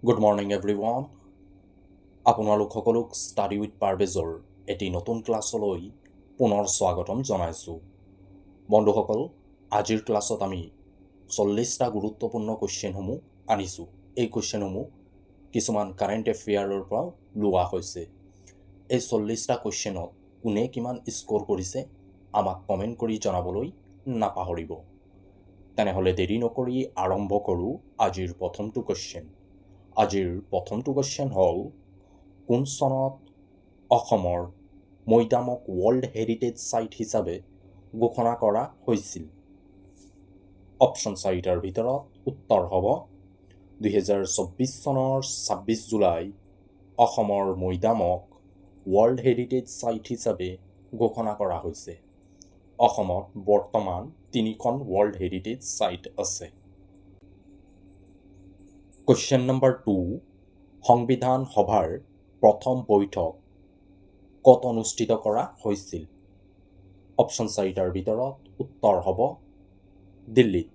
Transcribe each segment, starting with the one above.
Good morning everyone. আপোনালোক সকলোক study with পাৰভেজৰ এটি নতুন ক্লাছলৈ পুনৰ স্বাগতম জনাইছোঁ। বন্ধুসকল, আজিৰ ক্লাছত আমি 40টা গুৰুত্বপূৰ্ণ কুৱেশ্যনসমূহ আনিছোঁ। এই কুৱেশ্যনসমূহ কিছুমান কাৰেণ্ট এফেয়াৰৰ পৰা লোৱা হৈছে। এই 40টা কুৱেশ্যনত কোনে কিমান স্ক'ৰ কৰিছে আমাক কমেণ্ট কৰি জনাবলৈ নাপাহৰিব। তেনেহ'লে দেৰি নকৰি আৰম্ভ কৰোঁ আজিৰ প্ৰথমটো কুৱেশ্যন। আজিৰ প্ৰথমটো কুৱেশ্যন হ'ল, কোন চনত অসমৰ মৈদামক ৱৰ্ল্ড হেৰিটেজ ছাইট হিচাপে ঘোষণা কৰা হৈছিল? অপশ্যন 4টাৰ ভিতৰত উত্তৰ হ'ব 2024 চনৰ 26 জুলাই অসমৰ মৈদামক ৱৰ্ল্ড হেৰিটেজ ছাইট হিচাপে ঘোষণা কৰা হৈছে। অসমত বৰ্তমান 3খন ৱৰ্ল্ড হেৰিটেজ ছাইট আছে। কুৱেশ্যন নম্বৰ 2, সংবিধান সভাৰ প্ৰথম বৈঠক ক'ত অনুষ্ঠিত কৰা হৈছিল? অপশ্যন 4টাৰ ভিতৰত উত্তৰ হ'ব দিল্লীত।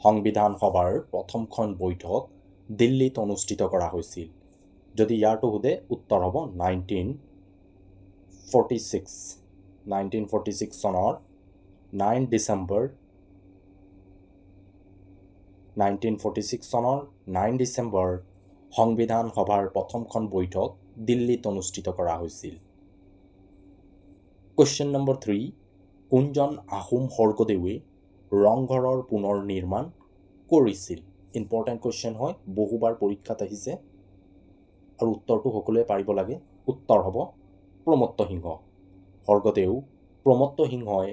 সংবিধান সভাৰ প্ৰথমখন বৈঠক দিল্লীত অনুষ্ঠিত কৰা হৈছিল। যদি ইয়াৰটো সোধে উত্তৰ হ'ব 1946 চনৰ 9 ডিচেম্বৰ সংবিধান সভাৰ প্ৰথমখন বৈঠক দিল্লীত অনুষ্ঠিত কৰা হৈছিল। কুৱেশ্যন নম্বৰ 3, কোনজন আহোম স্বৰ্গদেৱে ৰংঘৰৰ পুনৰ নিৰ্মাণ কৰিছিল? ইম্পৰ্টেণ্ট কুৱেশ্যন হয়, বহুবাৰ পৰীক্ষাত আহিছে আৰু উত্তৰটো সকলোৱে পাৰিব লাগে। উত্তৰ হ'ব প্ৰমত্ত সিংহ। স্বৰ্গদেউ প্ৰমত্ত সিংহই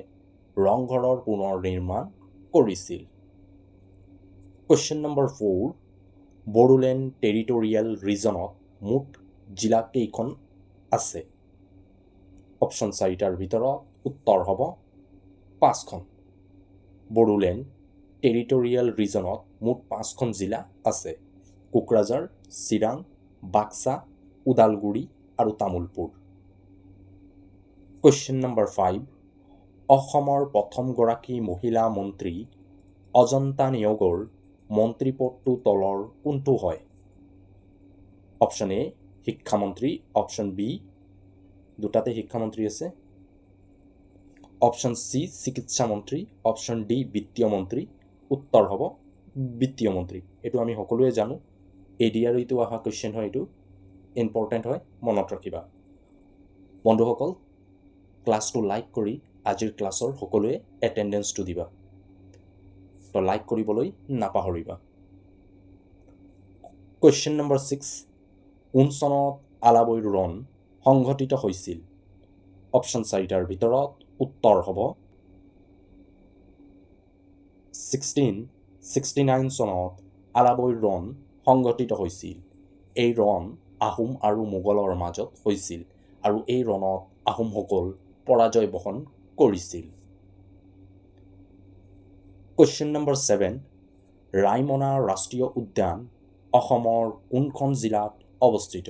ৰংঘৰৰ পুনৰ নিৰ্মাণ কৰিছিল। কুৱেশ্যন নম্বৰ 4, বড়োলেণ্ড টেৰিটৰিয়েল ৰিজনত মুঠ জিলা কেইখন আছে? অপশ্যন 4টাৰ ভিতৰত উত্তৰ হ'ব 5খন। বড়োলেণ্ড টেৰিটৰিয়েল ৰিজনত মুঠ 5খন জিলা আছে: কোকৰাঝাৰ, চিৰাং, বাক্সা, ওদালগুৰি আৰু তামুলপুৰ। কুৱেশ্যন নম্বৰ 5, অসমৰ প্ৰথমগৰাকী মহিলা মন্ত্ৰী অজন্তা নেওগৰ মন্ত্ৰী পদটো তলৰ কোনটো হয়? অপশ্যন এ শিক্ষামন্ত্ৰী, অপশ্যন বি দুটাতে শিক্ষামন্ত্ৰী আছে, অপশ্যন চি চিকিৎসা মন্ত্ৰী, অপশ্যন ডি বিত্তীয় মন্ত্ৰী। উত্তৰ হ'ব বিত্তীয় মন্ত্ৰী। এইটো আমি সকলোৱে জানো, ADRতো অহা কুৱেশ্যন হয়, এইটো ইম্পৰ্টেণ্ট হয়, মনত ৰাখিবা। বন্ধুসকল, ক্লাছটো লাইক কৰি আজিৰ ক্লাছৰ সকলোৱে এটেণ্ডেঞ্চটো দিবা। তো লাইক কৰিবলৈ নাপাহৰিবা। কুৱেশ্যন নম্বৰ 6, কোন চনত আলাবৈ ৰণ সংঘটিত হৈছিল? অপশ্যন 4টাৰ ভিতৰত উত্তৰ হ'ব 1669 চনত আলাবৈ ৰণ সংঘটিত হৈছিল। এই ৰণ আহোম আৰু মোগলৰ মাজত হৈছিল আৰু এই ৰণত আহোমসকল পৰাজয় বহন কৰিছিল। কুৱেশ্যন নম্বৰ 7, ৰায়মনা ৰাষ্ট্ৰীয় উদ্যান অসমৰ কোনখন জিলাত অৱস্থিত?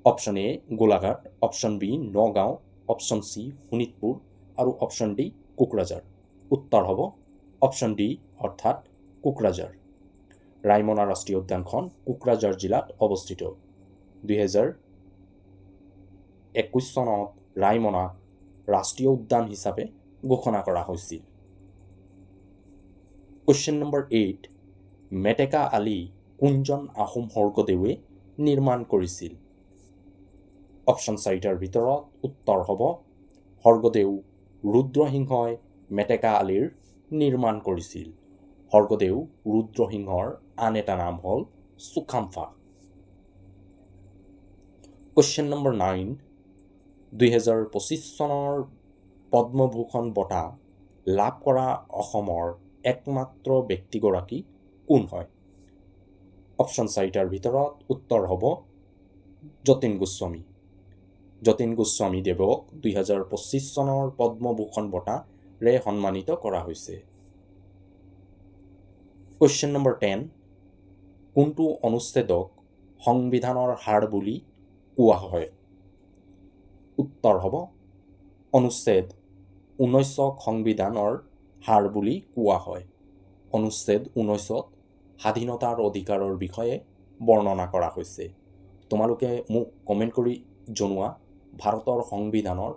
Option A Golaghat, option B Nagaon, option C Sonitpur আৰু অপশ্যন ডি কোকৰাঝাৰ। উত্তৰ হ'ব অপশ্যন ডি অৰ্থাৎ কোকৰাঝাৰ। ৰায়মনা ৰাষ্ট্ৰীয় উদ্যানখন কোকৰাঝাৰ জিলাত অৱস্থিত। 2021 চনত ৰায়মনাক ৰাষ্ট্ৰীয় উদ্যান হিচাপে ঘোষণা কৰা হৈছিল। কুৱেশ্যন নম্বৰ 8, মেটেকা আলি কোনজন আহোম স্বৰ্গদেৱে নিৰ্মাণ কৰিছিল? অপশ্যন 4টাৰ ভিতৰত উত্তৰ হ'ব স্বৰ্গদেউ ৰুদ্ৰসিংহই মেটেকা আলিৰ নিৰ্মাণ কৰিছিল। স্বৰ্গদেউ ৰুদ্ৰসিংহৰ আন এটা নাম হ'ল চুকাম্ফা। কুৱেশ্যন নম্বৰ 9, 2025 চনৰ পদ্মভূষণ বঁটা লাভ কৰা অসমৰ একমাত্ৰ ব্যক্তিগৰাকী কোন হয়? অপশ্যন 4টাৰ ভিতৰত উত্তৰ হ'ব যতীন গোস্বামী। যতীন গোস্বামী দেৱক 2025 চনৰ পদ্মভূষণ বঁটাৰে সন্মানিত কৰা হৈছে। কুৱেশ্যন নম্বৰ 10, কোনটো অনুচ্ছেদক সংবিধানৰ হাড় বুলি কোৱা হয়? উত্তৰ হ'ব অনুচ্ছেদ 19ক সংবিধানৰ হাড় বুলি কোৱা হয়। অনুচ্ছেদ 19ত স্বাধীনতাৰ অধিকাৰৰ বিষয়ে বৰ্ণনা কৰা হৈছে। তোমালোকে মোক কমেণ্ট কৰি জনোৱা ভাৰতৰ সংবিধানৰ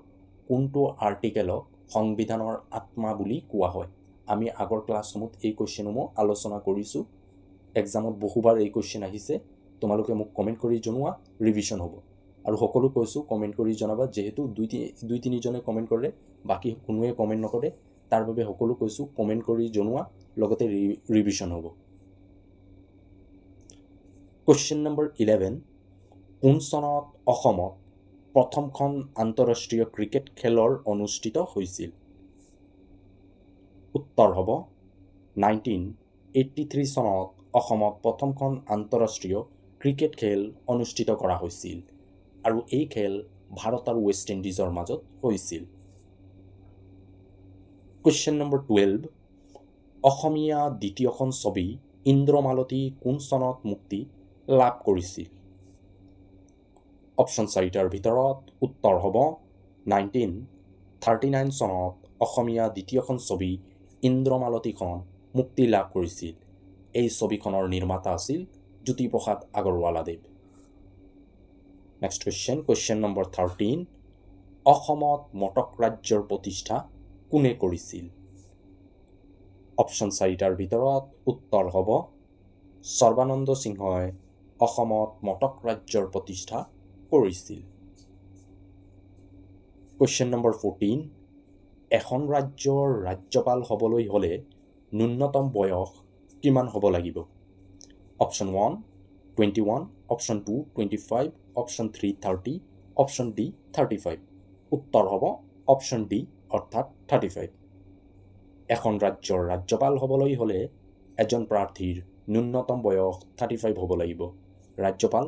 কোনটো আৰ্টিকেলক সংবিধানৰ আত্মা বুলি কোৱা হয়। আমি আগৰ ক্লাছসমূহত এই কুৱেশ্যনসমূহ আলোচনা কৰিছোঁ। এক্সামত বহুবাৰ এই কুৱেশ্যন আহিছে। তোমালোকে মোক কমেণ্ট কৰি জনোৱা, ৰিভিজন হ'ব। আৰু সকলো কৈছোঁ কমেণ্ট কৰি জনাবা, যিহেতু দুই তিনিজনে কমেণ্ট কৰে, বাকী কোনোৱে কমেণ্ট নকৰে, তাৰ বাবে সকলো কৈছোঁ কমেণ্ট কৰি জনোৱা, লগতে ৰিভিজন হ'ব। কুৱেশ্যন নম্বৰ 11, কোন চনত অসমত প্ৰথমখন আন্তঃৰাষ্ট্ৰীয় ক্ৰিকেট খেলৰ অনুষ্ঠিত হৈছিল? উত্তৰ হ'ব 1983 চনত অসমত প্ৰথমখন আন্তঃৰাষ্ট্ৰীয় ক্ৰিকেট খেল অনুষ্ঠিত কৰা হৈছিল, আৰু এই খেল ভাৰত আৰু ৱেষ্ট ইণ্ডিজৰ মাজত হৈছিল। কুৱেশ্যন নম্বৰ 12, অসমীয়া দ্বিতীয়খন ছবি ইন্দ্ৰমালতী কোন চনত মুক্তি লাভ কৰিছিল? অপশ্যন 4টাৰ ভিতৰত উত্তৰ হ'ব 1939 চনত অসমীয়া দ্বিতীয়খন ছবি ইন্দ্ৰমালতীখন মুক্তি লাভ কৰিছিল। এই ছবিখনৰ নিৰ্মাতা আছিল জ্যোতিপ্ৰসাদ আগৰৱালাদেৱ। নেক্সট কুৱেশ্যন নম্বৰ 13, অসমত মটক ৰাজ্যৰ প্ৰতিষ্ঠা কোনে কৰিছিল? অপশ্যন 4টাৰ ভিতৰত উত্তৰ হ'ব সৰ্বানন্দ সিংহই অসমত মটক ৰাজ্যৰ প্ৰতিষ্ঠা কৰিছিল। কুৱেশ্যন নম্বৰ 14, এখন ৰাজ্যৰ ৰাজ্যপাল হ'বলৈ হ'লে ন্যূনতম বয়স কিমান হ'ব লাগিব? Option 1 21, option 2 25, option 3 30, option D 35। উত্তৰ হ'ব অপশ্যন ডি অৰ্থাৎ 35। এখন ৰাজ্যৰ ৰাজ্যপাল হ'বলৈ হ'লে এজন প্ৰাৰ্থীৰ ন্যূনতম বয়স 35 হ'ব লাগিব। ৰাজ্যপাল,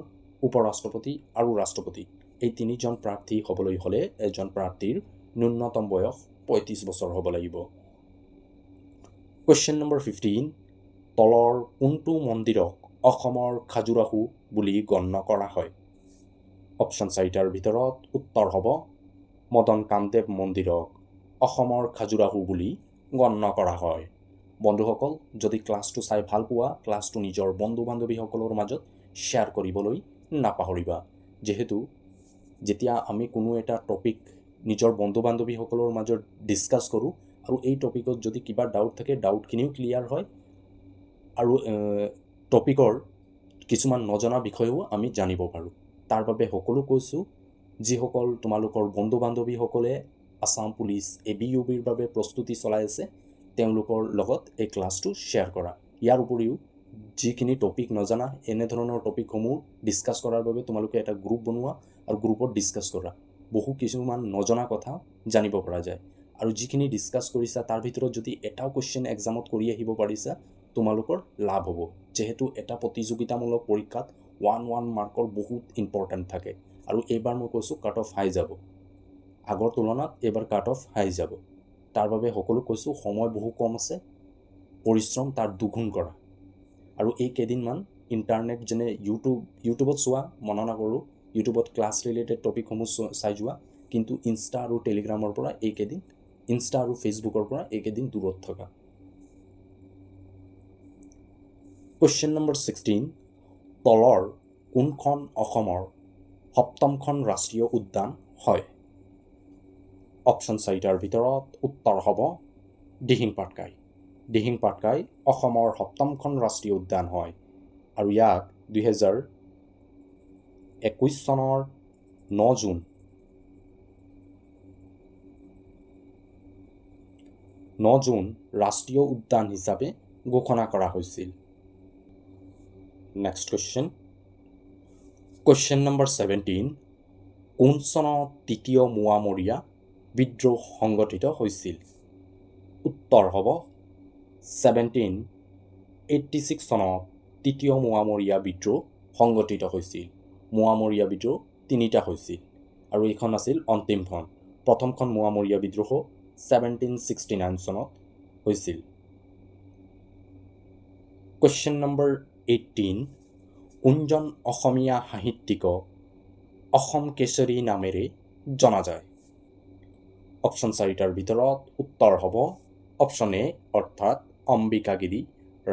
উপৰাষ্ট্ৰপতি আৰু ৰাষ্ট্ৰপতি এই তিনিজন প্ৰাৰ্থী হ'বলৈ হ'লে এজন প্ৰাৰ্থীৰ ন্যূনতম বয়স 35 বছৰ হ'ব লাগিব। কুৱেশ্যন নম্বৰ 15, তলৰ কোনটো মন্দিৰক অসমৰ খাজুৰাহো বুলি গণ্য কৰা হয়? অপশ্যন 4টাৰ ভিতৰত উত্তৰ হ'ব মদন কামদেৱ মন্দিৰক অসমৰ খাজুৰাহো বুলি গণ্য কৰা হয়। বন্ধুসকল, যদি ক্লাছটো চাই ভাল পোৱা, ক্লাছটো নিজৰ বন্ধু বান্ধৱীসকলৰ মাজত শ্বেয়াৰ কৰিবলৈ নাপাহৰিবা। যিহেতু যেতিয়া আমি কোনো এটা টপিক নিজৰ বন্ধু বান্ধৱীসকলৰ মাজত ডিছকাছ কৰোঁ, আৰু এই টপিকত যদি কিবা ডাউট থাকে, ডাউটখিনিও ক্লিয়াৰ হয়, আৰু টপিকৰ কিছুমান নজনা বিষয়েও আমি জানিব পাৰোঁ। তাৰ বাবে সকলো কৈছোঁ, যিসকল তোমালোকৰ বন্ধু বান্ধৱীসকলে আছাম পুলিচ ABUBৰ বাবে প্ৰস্তুতি চলাই আছে, তেওঁলোকৰ লগত এই ক্লাছটো শ্বেয়াৰ কৰা। ইয়াৰ উপৰিও যিখিনি টপিক নজনা, এনেধৰণৰ টপিকসমূহ ডিছকাছ কৰাৰ বাবে তোমালোকে এটা গ্ৰুপ বনোৱা আৰু গ্ৰুপত ডিছকাছ কৰা। কিছুমান নজনা কথা জানিব পৰা যায়। আৰু যিখিনি ডিছকাছ কৰিছা তাৰ ভিতৰত যদি এটাও কুৱেশ্যন এক্সামত কৰি আহিব পাৰিছা, তোমালোকৰ লাভ হ'ব। যিহেতু এটা প্ৰতিযোগিতামূলক পৰীক্ষাত 1 মাৰ্কৰ বহুত ইম্পৰ্টেণ্ট থাকে, আৰু এইবাৰ মই কৈছোঁ কাট অফ হাই যাব। আগৰ তুলনাত এইবাৰ কাট অফ হাই যাব। তাৰ বাবে সকলো কৈছোঁ সময় বহু কম আছে, পৰিশ্ৰম তাৰ দুগুণ কৰা। আৰু এই কেইদিনমান ইণ্টাৰনেট যেনে ইউটিউবত চোৱা, মনা নকৰোঁ, ইউটিউবত ক্লাছ ৰিলেটেড টপিকসমূহ চাই যোৱা, কিন্তু ইনষ্টা আৰু টেলিগ্ৰামৰ পৰা ইনষ্টা আৰু ফেচবুকৰ পৰা এইকেইদিন দূৰত থকা। কুৱেশ্যন নম্বৰ 16, তলৰ কোনখন অসমৰ 7মখন ৰাষ্ট্ৰীয় উদ্যান হয়? অপশ্যন 4টাৰ ভিতৰত উত্তৰ হ'ব দিহিং পাটকাই। দিহিং পাটকাই অসমৰ 7মখন ৰাষ্ট্ৰীয় উদ্যান হয়, আৰু ইয়াক 2021 চনৰ 9 জুন ৰাষ্ট্ৰীয় উদ্যান হিচাপে ঘোষণা কৰা হৈছিল। নেক্সট কুৱেশ্যন নম্বৰ 17, কোন চনত তৃতীয় মোৱামৰীয়া বিদ্ৰোহ সংগঠিত হৈছিল? উত্তৰ হ'ব 1786 চনত তৃতীয় মোৱামৰীয়া বিদ্ৰোহ সংগঠিত হৈছিল। মোৱামৰীয়া বিদ্ৰোহ 3টা হৈছিল, আৰু এইখন আছিল অন্তিমখন। প্ৰথমখন মোৱামৰীয়া বিদ্ৰোহ 1769 চনত হৈছিল। কুৱেশ্যন নম্বৰ 18, কোনজন অসমীয়া সাহিত্যিকক অসম কেশৰী নামেৰে জনা যায়? অপশ্যন 4টাৰ ভিতৰত উত্তৰ হ'ব অপশ্যন এ অৰ্থাৎ অম্বিকাগিৰি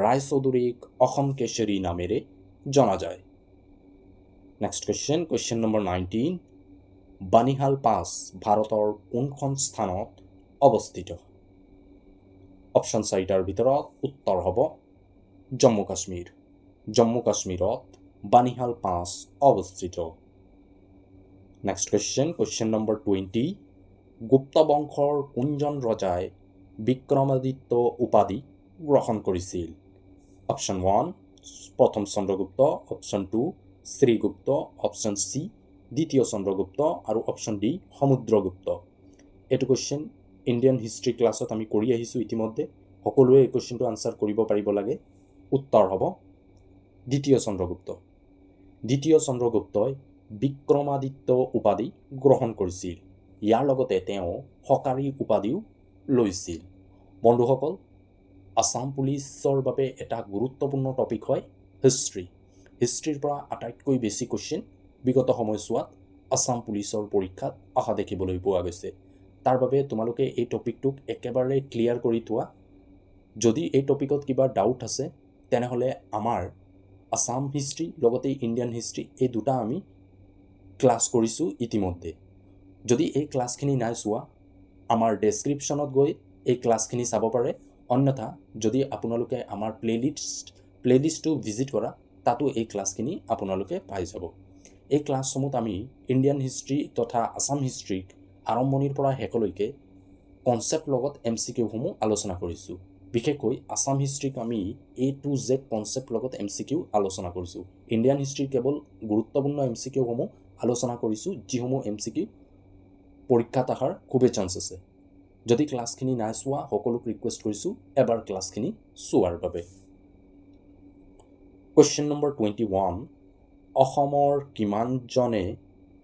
ৰায়চৌধুৰীক অসম কেশৰী নামেৰে জনা যায়? নেক্সট কুৱেশ্যন নম্বৰ 19, বানিহাল পাছ ভাৰতৰ কোনখন স্থানত অৱস্থিত? অপশ্যন 4টাৰ ভিতৰত উত্তৰ হ'ব জম্মু কাশ্মীৰ। জম্মু কাশ্মীৰত বানিহাল পাছ অৱস্থিত। নেক্সট কুৱেশ্যন নম্বৰ 20, গুপ্ত বংশৰ কোনজন ৰজাই বিক্ৰমাদিত্য উপাধি গ্ৰহণ কৰিছিল? অপশ্যন 1 প্ৰথম চন্দ্ৰগুপ্ত, অপশ্যন 2 শ্ৰীগুপ্ত, অপশ্যন চি দ্বিতীয় চন্দ্ৰগুপ্ত আৰু অপশ্যন ডি সমুদ্ৰগুপ্ত। এইটো কুৱেশ্যন ইণ্ডিয়ান হিষ্ট্ৰী ক্লাছত আমি কৰি আহিছোঁ ইতিমধ্যে। সকলোৱে এই কুৱেশ্যনটো আনচাৰ কৰিব পাৰিব লাগে। উত্তৰ হ'ব দ্বিতীয় চন্দ্ৰগুপ্ত। দ্বিতীয় চন্দ্ৰগুপ্তই বিক্ৰমাদিত্য উপাধি গ্ৰহণ কৰিছিল। ইয়াৰ লগতে তেওঁ হকাৰী উপাধিও লৈছিল। বন্ধুসকল, আছাম পুলিচৰ বাবে এটা গুৰুত্বপূৰ্ণ টপিক হয় হিষ্ট্ৰী। হিষ্ট্ৰীৰ পৰা আটাইতকৈ বেছি কুৱেশ্যন বিগত সময়ছোৱাত আছাম পুলিচৰ পৰীক্ষাত অহা দেখিবলৈ পোৱা গৈছে। তাৰ বাবে তোমালোকে এই টপিকটোক একেবাৰে ক্লিয়াৰ কৰি থোৱা। যদি এই টপিকত কিবা ডাউট আছে তেনেহ'লে আমাৰ আছাম হিষ্ট্ৰী লগতে ইণ্ডিয়ান হিষ্ট্ৰী এই দুটা আমি ক্লাছ কৰিছোঁ ইতিমধ্যে। যদি এই ক্লাছখিনি নাই চোৱা আমাৰ ডেছক্ৰিপশ্যনত গৈ এই ক্লাছখিনি চাব পাৰে। অন্যথা যদি আপোনালোকে আমাৰ প্লেলিষ্টটো ভিজিট কৰা তাতো এই ক্লাছখিনি আপোনালোকে পাই যাব। এই ক্লাছসমূহত আমি ইণ্ডিয়ান হিষ্ট্ৰী তথা আছাম হিষ্ট্ৰীক আৰম্ভণিৰ পৰা শেষলৈকে কনচেপ্ট লগত MCQসমূহ আলোচনা কৰিছোঁ। বিশেষকৈ আছাম হিষ্ট্ৰীক আমি A to Z কনচেপ্ট লগত MCQ আলোচনা কৰিছোঁ। ইণ্ডিয়ান হিষ্ট্ৰীৰ কেৱল গুৰুত্বপূৰ্ণ MCQসমূহ আলোচনা কৰিছোঁ, যিসমূহ MCQ পৰীক্ষাত অহাৰ খুবেই চান্স আছে। যদি ক্লাছখিনি নাই চোৱা সকলোক ৰিকুৱেষ্ট কৰিছোঁ এবাৰ ক্লাছখিনি চোৱাৰ বাবে। কুৱেশ্যন নম্বৰ 21, অসমৰ কিমানজনে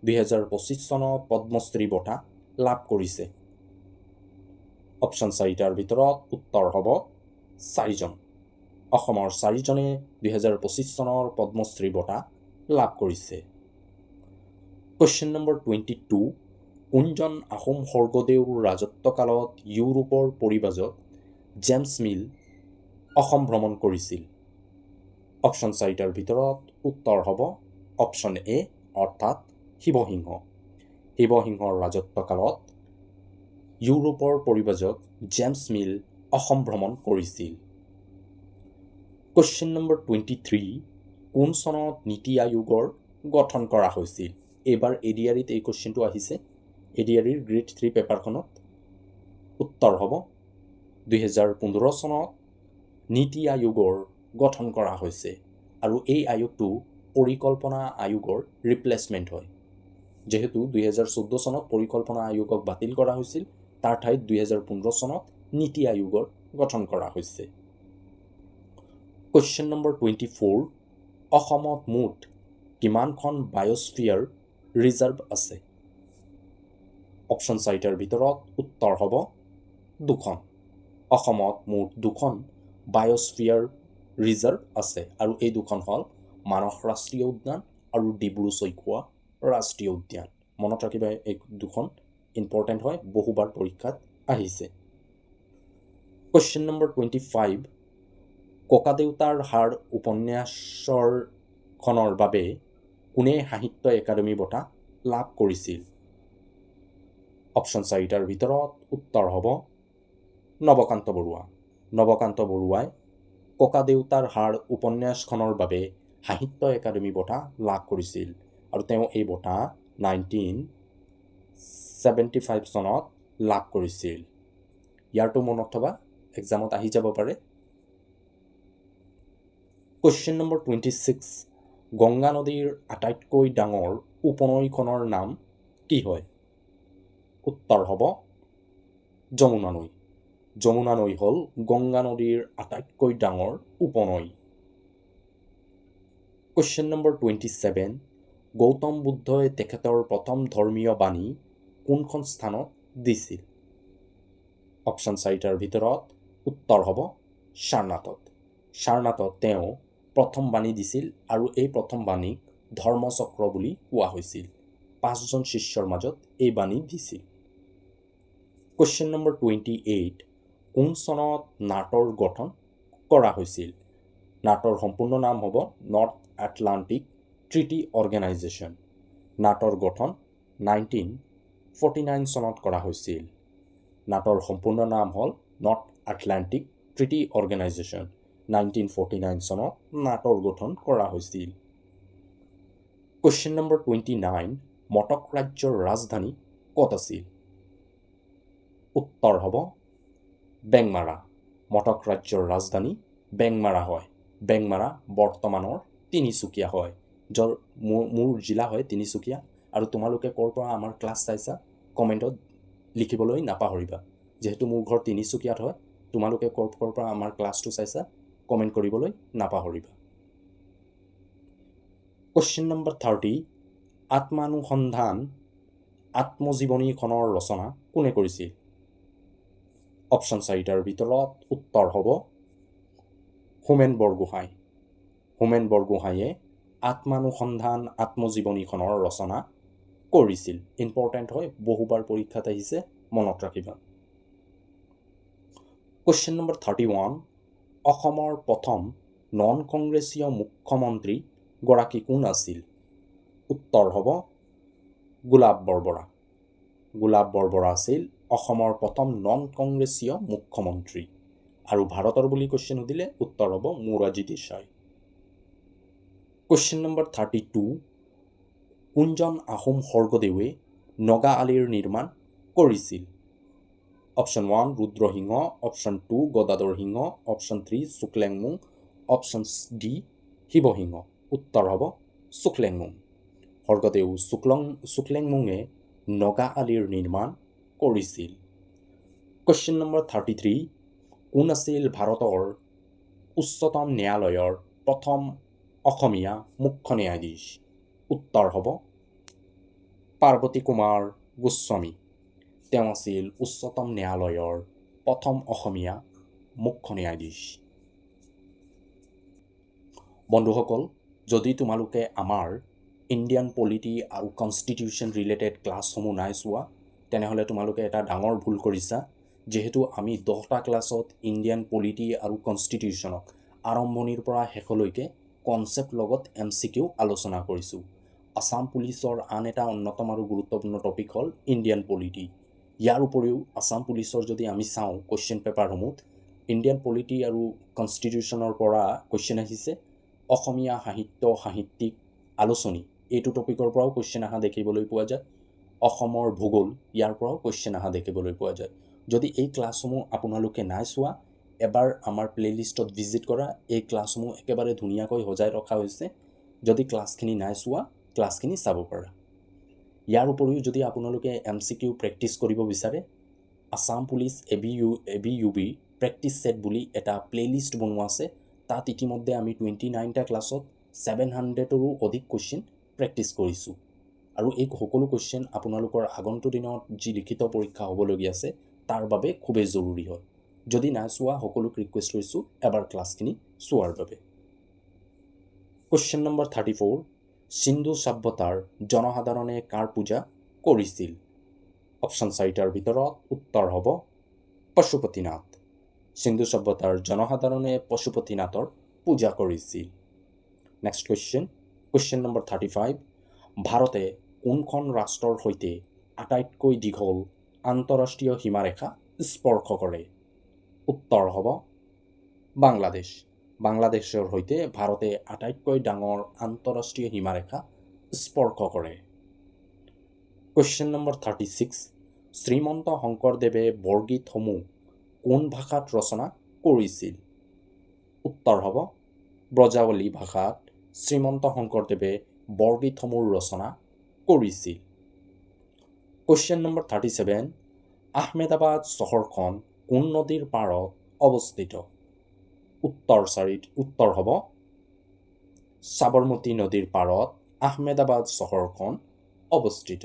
2025 চনত পদ্মশ্ৰী বঁটা লাভ কৰিছে? অপশ্যন 4টাৰ ভিতৰত উত্তৰ হ'ব 4জন। অসমৰ 4জনে 2025 চনৰ পদ্মশ্ৰী বঁটা লাভ কৰিছে। কুৱেশ্যন নম্বৰ 22, কোনজন আহোম স্বৰ্গদেউৰ ৰাজত্বকালত ইউৰোপৰ পৰিব্ৰাজক জেমছ মিল অসম ভ্ৰমণ কৰিছিল? অপশ্যন 4টাৰ ভিতৰত উত্তৰ হ'ব অপশ্যন এ অৰ্থাৎ শিৱসিংহ। শিৱসিংহৰ ৰাজত্বকালত ইউৰোপৰ পৰিব্ৰাজক জেমছ মিল অসম ভ্ৰমণ কৰিছিল। কুৱেশ্যন নম্বৰ 23, কোন চনত নীতি আয়োগৰ গঠন কৰা হৈছিল? এইবাৰ ADREত এই কুৱেশ্যনটো আহিছে। ADREৰ গ্ৰেড 3 পেপাৰখনত উত্তৰ হ'ব 2015 চনত নীতি আয়োগৰ গঠন কৰা হৈছে আৰু এই আয়োগটো পৰিকল্পনা আয়োগৰ ৰিপ্লেচমেণ্ট হয়। যিহেতু 2014 চনত পৰিকল্পনা আয়োগক বাতিল কৰা হৈছিল, তাৰ ঠাইত 2015 চনত নীতি আয়োগৰ গঠন কৰা হৈছে। কুৱেশ্যন নম্বৰ 24, অসমত মুঠ কিমানখন বায়'স্ফিয়াৰ ৰিজাৰ্ভ আছে? অপশ্যন 4টাৰ ভিতৰত উত্তৰ হ'ব 2খন। অসমত মুঠ 2খন বায়'স্ফিয়াৰ ৰিজাৰ্ভ আছে আৰু এই 2খন হ'ল মানস ৰাষ্ট্ৰীয় উদ্যান আৰু ডিব্ৰু-চৈখোৱা ৰাষ্ট্ৰীয় উদ্যান। মনত ৰাখিবা এই 2খন ইম্পৰ্টেণ্ট হয়, বহুবাৰ পৰীক্ষাত আহিছে। কুৱেশ্যন নম্বৰ 25, ককাদেউতাৰ হাড় উপন্যাসখনৰ বাবে কোনে সাহিত্য একাডেমী বঁটা লাভ কৰিছিল? অপশ্যন 4টাৰ ভিতৰত উত্তৰ হ'ব নৱকান্ত বৰুৱা। নৱকান্ত বৰুৱাই ককাদেউতাৰ হাড় উপন্যাসখনৰ বাবে সাহিত্য একাডেমী বঁটা লাভ কৰিছিল আৰু তেওঁ এই বঁটা 1975 চনত লাভ কৰিছিল। ইয়াৰটো মনত থবা, এক্সামত আহি যাব পাৰে। কুৱেশ্যন নম্বৰ 26, গংগা নদীৰ আটাইতকৈ ডাঙৰ উপনৈখনৰ নাম কি হয়? উত্তৰ হ'ব যমুনা নৈ। যমুনা নৈ হ'ল গংগা নদীৰ আটাইতকৈ ডাঙৰ উপনৈ। কুৱেশ্যন নম্বৰ 27, গৌতম বুদ্ধই তেখেতৰ প্ৰথম ধৰ্মীয় বাণী কোনখন স্থানত দিছিল? অপশ্যন 4টাৰ ভিতৰত উত্তৰ হ'ব সাৰনাথত। সাৰনাথত তেওঁ প্ৰথম বাণী দিছিল আৰু এই প্ৰথম বাণীক ধৰ্মচক্ৰ বুলি কোৱা হৈছিল। 5জন শিষ্যৰ মাজত এই বাণী দিছিল। কুৱেশ্যন নম্বৰ 28, কোন চনত নাটৰ গঠন কৰা হৈছিল? নাটোৰ সম্পূৰ্ণ নাম হ'ব নৰ্থ আটলাণ্টিক ট্ৰিটি অৰ্গেনাইজেশ্যন। নাটোৰ গঠন 1949 চনত কৰা হৈছিল। নাটোৰ সম্পূৰ্ণ নাম হ'ল নৰ্থ আটলাণ্টিক ট্ৰিটি অৰ্গেনাইজেশ্যন। 1949 চনত নাটোৰ গঠন কৰা হৈছিল। কুৱেশ্যন নম্বৰ 29, মটক ৰাজ্যৰ ৰাজধানী ক'ত আছিল? উত্তৰ হ'ব বেংমাৰা। মটক ৰাজ্যৰ ৰাজধানী বেংমাৰা হয়। বেংমাৰা বৰ্তমানৰ তিনিচুকীয়া হয়, য'ৰ মোৰ জিলা হয় তিনিচুকীয়া। আৰু তোমালোকে ক'ৰ পৰা আমাৰ ক্লাছ চাইছা কমেণ্টত লিখিবলৈ নাপাহৰিবা। যিহেতু মোৰ ঘৰ তিনিচুকীয়াত হয়, তোমালোকে ক'ৰ পৰা আমাৰ ক্লাছটো চাইছা কমেণ্ট কৰিবলৈ নাপাহৰিবা। কুৱেশ্যন নম্বৰ 30, আত্মানুসন্ধান আত্মজীৱনীখনৰ ৰচনা কোনে কৰিছিল? অপশ্যন 4টাৰ ভিতৰত উত্তৰ হ'ব হোমেন বৰগোহাঁই। হোমেন বৰগোহাঁয়ে আত্মানুসন্ধান আত্মজীৱনীখনৰ ৰচনা কৰিছিল। ইম্পৰ্টেণ্ট হয়, বহুবাৰ পৰীক্ষাত আহিছে, মনত ৰাখিবা। কুৱেশ্যন নম্বৰ 31, অসমৰ প্ৰথম নন কংগ্ৰেছীয় মুখ্যমন্ত্ৰী গৰাকী কোন আছিল? উত্তৰ হ'ব গোলাপ বৰবৰা। গোলাপ বৰবৰা আছিল অসমৰ প্ৰথম নন কংগ্ৰেছীয় মুখ্যমন্ত্ৰী। আৰু ভাৰতৰ বুলি কুৱেশ্যন সুধিলে উত্তৰ হ'ব মোৰাৰজী দেশাই। কুৱেশ্যন নম্বৰ 32, কোনজন আহোম স্বৰ্গদেৱে নগা আলিৰ নিৰ্মাণ কৰিছিল? অপশ্যন 1 ৰুদ্ৰসিংহ, অপশ্যন 2 গদাধৰ সিংহ, অপশ্যন 3 শুক্লেংমুং, অপশ্যন ডি শিৱসিংহ। উত্তৰ হ'ব শুক্লেংমুং। স্বৰ্গদেউ শুক্লেংমুঙে নগা আলিৰ নিৰ্মাণ কৰিছিল। কুৱেশ্যন নম্বৰ 33, কোন আছিল ভাৰতৰ উচ্চতম ন্যায়ালয়ৰ প্ৰথম অসমীয়া মুখ্য ন্যায়াধীশ? উত্তৰ হ'ব পাৰ্বতী কুমাৰ গোস্বামী। তেওঁ আছিল উচ্চতম ন্যায়ালয়ৰ প্ৰথম অসমীয়া মুখ্য ন্যায়াধীশ। বন্ধুসকল, যদি তোমালোকে আমাৰ ইণ্ডিয়ান পলিটি আৰু কনষ্টিটিউশ্যন ৰিলেটেড ক্লাছসমূহ নাই চোৱা, তেনেহ'লে তোমালোকে এটা ডাঙৰ ভুল কৰিছা। যিহেতু আমি 10টা ক্লাছত ইণ্ডিয়ান পলিটি আৰু কনষ্টিটিউশ্যনক আৰম্ভণিৰ পৰা শেষলৈকে কনচেপ্ট লগত MCQ আলোচনা কৰিছোঁ। আছাম পুলিচৰ আন এটা অন্যতম আৰু গুৰুত্বপূৰ্ণ টপিক হ'ল ইণ্ডিয়ান পলিটি। ইয়াৰ উপৰিও আছাম পুলিচৰ যদি আমি চাওঁ কুৱেশ্যন পেপাৰসমূহ, ইণ্ডিয়ান পলিটি আৰু কনষ্টিটিউশ্যনৰ পৰা কুৱেশ্যন আহিছে। অসমীয়া সাহিত্য সাহিত্যিক আলোচনী এইটো টপিকৰ পৰাও কুৱেশ্যন অহা দেখিবলৈ পোৱা যায়। অসমৰ ভূগোল ইয়াৰ পৰাও কুৱেশ্যন অহা দেখিবলৈ পোৱা যায়। যদি এই ক্লাছসমূহ আপোনালোকে নাই চোৱা, এবাৰ আমাৰ প্লেলিষ্টত ভিজিট কৰা। এই ক্লাছসমূহ একেবাৰে ধুনীয়াকৈ সজাই ৰখা হৈছে। যদি ক্লাছখিনি নাই চোৱা, ক্লাছখিনি চাব পাৰা। ইয়াৰ উপৰিও যদি আপোনালোকে MCQ প্ৰেক্টিছ কৰিব বিচাৰে, Assam police ABUB practice set বুলি এটা প্লেলিষ্ট বনোৱা আছে। তাত ইতিমধ্যে আমি 29টা ক্লাছত 700ৰো অধিক কুৱেশ্যন প্ৰেক্টিছ কৰিছোঁ। আৰু এই সকলো কুৱেশ্যন আপোনালোকৰ আগন্তুক দিনত যি লিখিত পৰীক্ষা হ'বলগীয়া আছে তাৰ বাবে খুবেই জৰুৰী হয়। যদি নাই চোৱা, সকলোক ৰিকুৱেষ্ট কৰিছোঁ এবাৰ ক্লাছখিনি চোৱাৰ বাবে। কুৱেশ্যন নম্বৰ 34, সিন্ধু সভ্যতাৰ জনসাধাৰণে কাৰ পূজা কৰিছিল? অপশ্যন 4টাৰ ভিতৰত উত্তৰ হ'ব পশুপতিনাথ। সিন্ধু সভ্যতাৰ জনসাধাৰণে পশুপতিনাথৰ পূজা কৰিছিল। নেক্সট কুৱেশ্যন নম্বৰ 35, ভাৰতে কোনখন ৰাষ্ট্ৰৰ সৈতে আটাইতকৈ দীঘল আন্তঃৰাষ্ট্ৰীয় সীমাৰেখা স্পৰ্শ কৰে? উত্তৰ হ'ব বাংলাদেশ। বাংলাদেশৰ সৈতে ভাৰতে আটাইতকৈ ডাঙৰ আন্তঃৰাষ্ট্ৰীয় সীমাৰেখা স্পৰ্শ কৰে। কুৱেশ্যন নম্বৰ 36, শ্ৰীমন্ত শংকৰদেৱে বৰগীতসমূহ কোন ভাষাত ৰচনা কৰিছিল? উত্তৰ হ'ব ব্ৰজাৱলী ভাষাত শ্ৰীমন্ত শংকৰদেৱে বৰগীতসমূহ ৰচনা কৰিছিল। কুৱেশ্যন নম্বৰ 37, আহমেদাবাদ চহৰখন কোন নদীৰ পাৰত অৱস্থিত? উত্তৰ হ'ব সাবৰমতী নদীৰ পাৰত আহমেদাবাদ চহৰখন অৱস্থিত।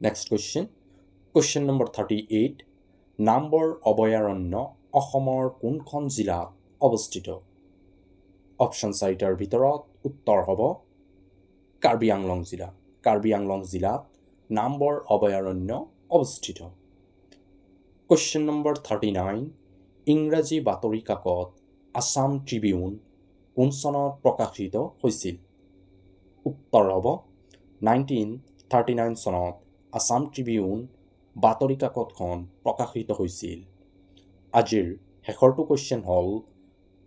নেক্সট কুৱেশ্যন নম্বৰ 38, নামবৰ অভয়াৰণ্য অসমৰ কোনখন জিলাত অৱস্থিত? অপশ্যন 4টাৰ ভিতৰত উত্তৰ হ'ব কাৰ্বি আংলং জিলা। কাৰ্বি আংলং জিলাত নামবৰ অভয়াৰণ্য অৱস্থিত। কুৱেশ্যন নম্বৰ 39, ইংৰাজী বাতৰি কাকত আছাম ট্ৰিবিউন কোন চনত প্ৰকাশিত হৈছিল? উত্তৰ হ'ব 1939 চনত আছাম ট্ৰিবিউন বাতৰি কাকতখন প্ৰকাশিত হৈছিল। আজিৰ শেষৰটো কুৱেশ্যন হ'ল,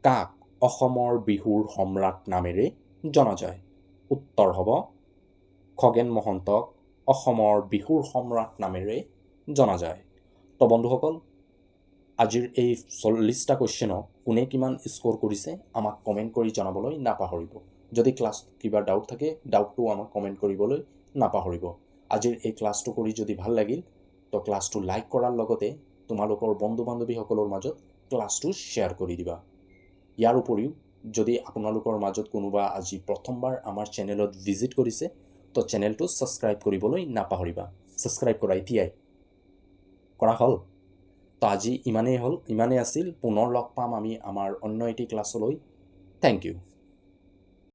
কাক অসমৰ বিহুৰ সম্ৰাট নামেৰে জনা যায়? উত্তৰ হ'ব খগেন মহন্তক অসমৰ বিহুৰ সম্ৰাট নামেৰে জনা যায়। তো বন্ধুসকল, আজিৰ এই 40টা কুৱেশ্যনক কোনে কিমান স্ক'ৰ কৰিছে আমাক কমেণ্ট কৰি জনাবলৈ নাপাহৰিব। যদি ক্লাছ কিবা ডাউট থাকে, ডাউটটো আমাক কমেণ্ট কৰিবলৈ নাপাহৰিব। আজিৰ এই ক্লাছটো কৰি যদি ভাল লাগিল, তো ক্লাছটো লাইক কৰাৰ লগতে তোমালোকৰ বন্ধু বান্ধৱীসকলৰ মাজত ক্লাছটো শ্বেয়াৰ কৰি দিবা। ইয়াৰ উপৰিও যদি আপোনালোকৰ মাজত কোনোবা আজি প্ৰথমবাৰ আমাৰ চেনেলত ভিজিট কৰিছে, তো চেনেলটো ছাবস্ক্ৰাইব কৰিবলৈ নাপাহৰিবা। ছাবস্ক্ৰাইব কৰা এতিয়াই কৰা হ'ল। তো আজি ইমানেই আছিল। পুনৰ লগ পাম আমি আমাৰ অন্য এটি ক্লাছলৈ। Thank U.